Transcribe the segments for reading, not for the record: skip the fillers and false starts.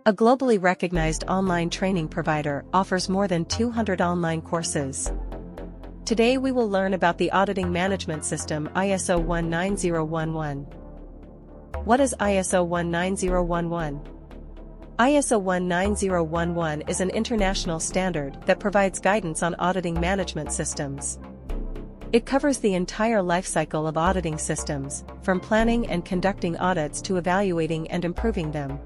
A globally recognized online training provider offers more than 200 online courses. Today we will learn about the Auditing Management System ISO 19011. What is ISO 19011? ISO 19011 is an international standard that provides guidance on auditing management systems. It covers the entire lifecycle of auditing systems, from planning and conducting audits to evaluating and improving them.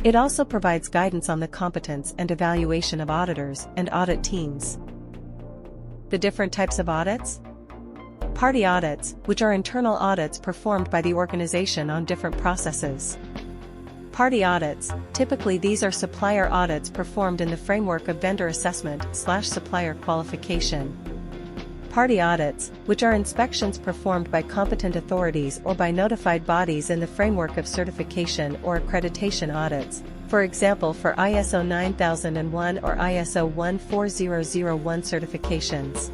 It also provides guidance on the competence and evaluation of auditors and audit teams. The different types of audits? Party audits, which are internal audits performed by the organization on different processes. Party audits, typically these are supplier audits performed in the framework of vendor assessment/supplier qualification. Party audits, which are inspections performed by competent authorities or by notified bodies in the framework of certification or accreditation audits, for example for ISO 9001 or ISO 14001 certifications.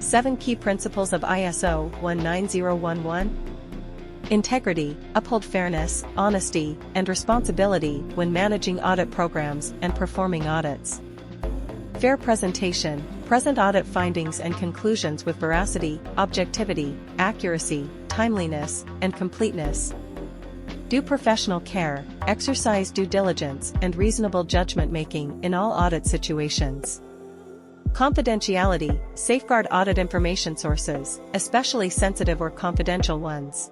7 key principles of ISO 19011. Integrity, uphold fairness, honesty, and responsibility when managing audit programs and performing audits. Fair presentation, present audit findings and conclusions with veracity, objectivity, accuracy, timeliness, and completeness. Do professional care, exercise due diligence and reasonable judgment-making in all audit situations. Confidentiality, safeguard audit information sources, especially sensitive or confidential ones.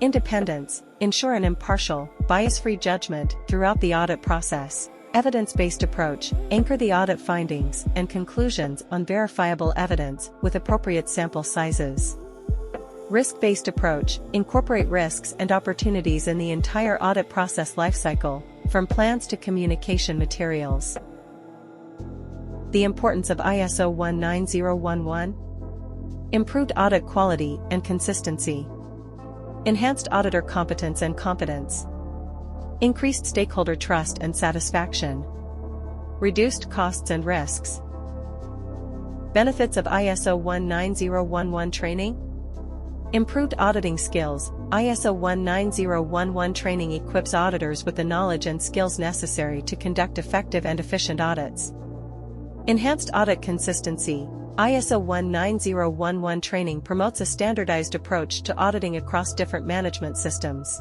Independence, ensure an impartial, bias-free judgment throughout the audit process. Evidence-based approach, anchor the audit findings and conclusions on verifiable evidence with appropriate sample sizes. Risk-based approach, incorporate risks and opportunities in the entire audit process lifecycle, from plans to communication materials. The importance of ISO 19011. Improved audit quality and consistency. Enhanced auditor competence and competence. Increased stakeholder trust and satisfaction. Reduced costs and risks. Benefits of ISO 19011 training. Improved auditing skills. ISO 19011 training equips auditors with the knowledge and skills necessary to conduct effective and efficient audits. Enhanced audit consistency. ISO 19011 training promotes a standardized approach to auditing across different management systems.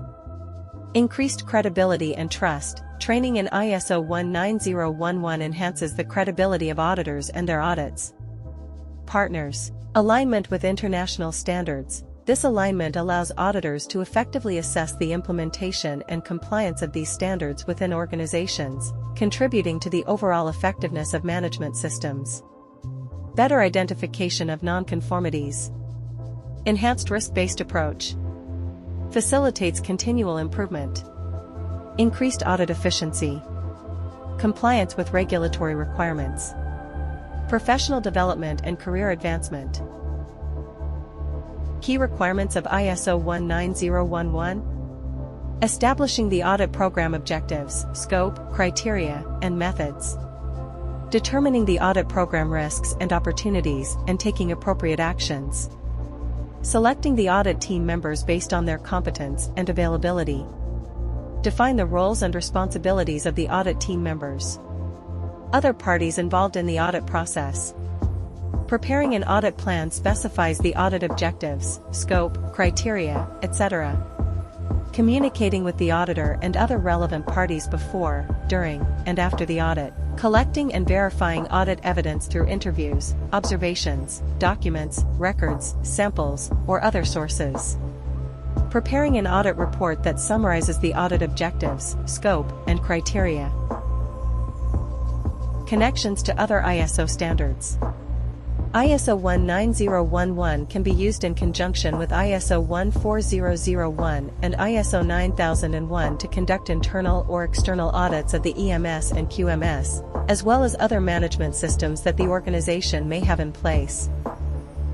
Increased credibility and trust. Training in ISO 19011 enhances the credibility of auditors and their audits. Partners. Alignment with international standards. This alignment allows auditors to effectively assess the implementation and compliance of these standards within organizations, contributing to the overall effectiveness of management systems. Better identification of nonconformities. Enhanced risk-based approach. Facilitates continual improvement. Increased audit efficiency. Compliance with regulatory requirements. Professional development and career advancement. Key requirements of ISO 19011. Establishing the audit program objectives, scope, criteria, and methods. Determining the audit program risks and opportunities and taking appropriate actions. Selecting the audit team members based on their competence and availability. Define the roles and responsibilities of the audit team members. Other parties involved in the audit process. Preparing an audit plan specifies the audit objectives, scope, criteria, etc. Communicating with the auditor and other relevant parties before, during, and after the audit. Collecting and verifying audit evidence through interviews, observations, documents, records, samples, or other sources. Preparing an audit report that summarizes the audit objectives, scope, and criteria. Connections to other ISO standards. ISO 19011 can be used in conjunction with ISO 14001 and ISO 9001 to conduct internal or external audits of the EMS and QMS, as well as other management systems that the organization may have in place.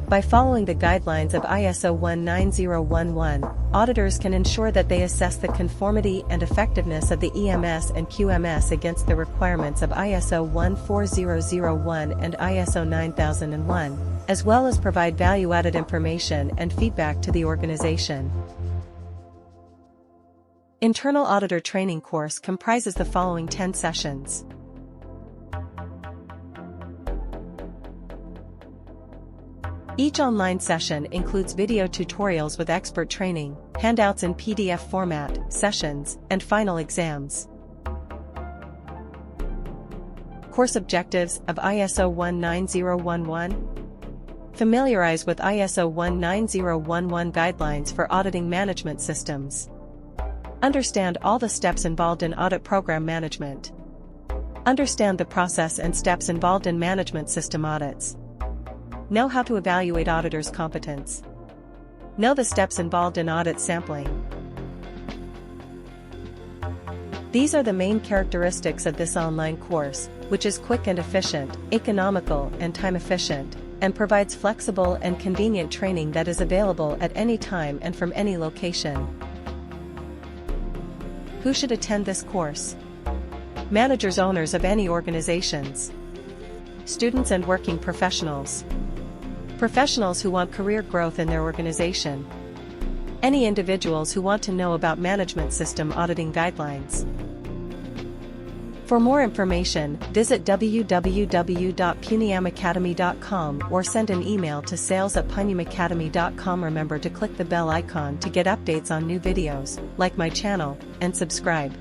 By following the guidelines of ISO 19011, auditors can ensure that they assess the conformity and effectiveness of the EMS and QMS against the requirements of ISO 14001 and ISO 9001, as well as provide value-added information and feedback to the organization. Internal Auditor Training Course comprises the following 10 sessions. Each online session includes video tutorials with expert training, handouts in PDF format, sessions, and final exams. Course objectives of ISO 19011. Familiarize with ISO 19011 guidelines for auditing management systems. Understand all the steps involved in audit program management. Understand the process and steps involved in management system audits. Know how to evaluate auditors' competence. Know the steps involved in audit sampling. These are the main characteristics of this online course, which is quick and efficient, economical and time efficient, and provides flexible and convenient training that is available at any time and from any location. Who should attend this course? Managers, owners of any organizations. Students and working professionals. Professionals who want career growth in their organization. Any individuals who want to know about management system auditing guidelines. For more information, visit www.punyamacademy.com or send an email to sales@punyamacademy.com. Remember to click the bell icon to get updates on new videos, like my channel, and subscribe.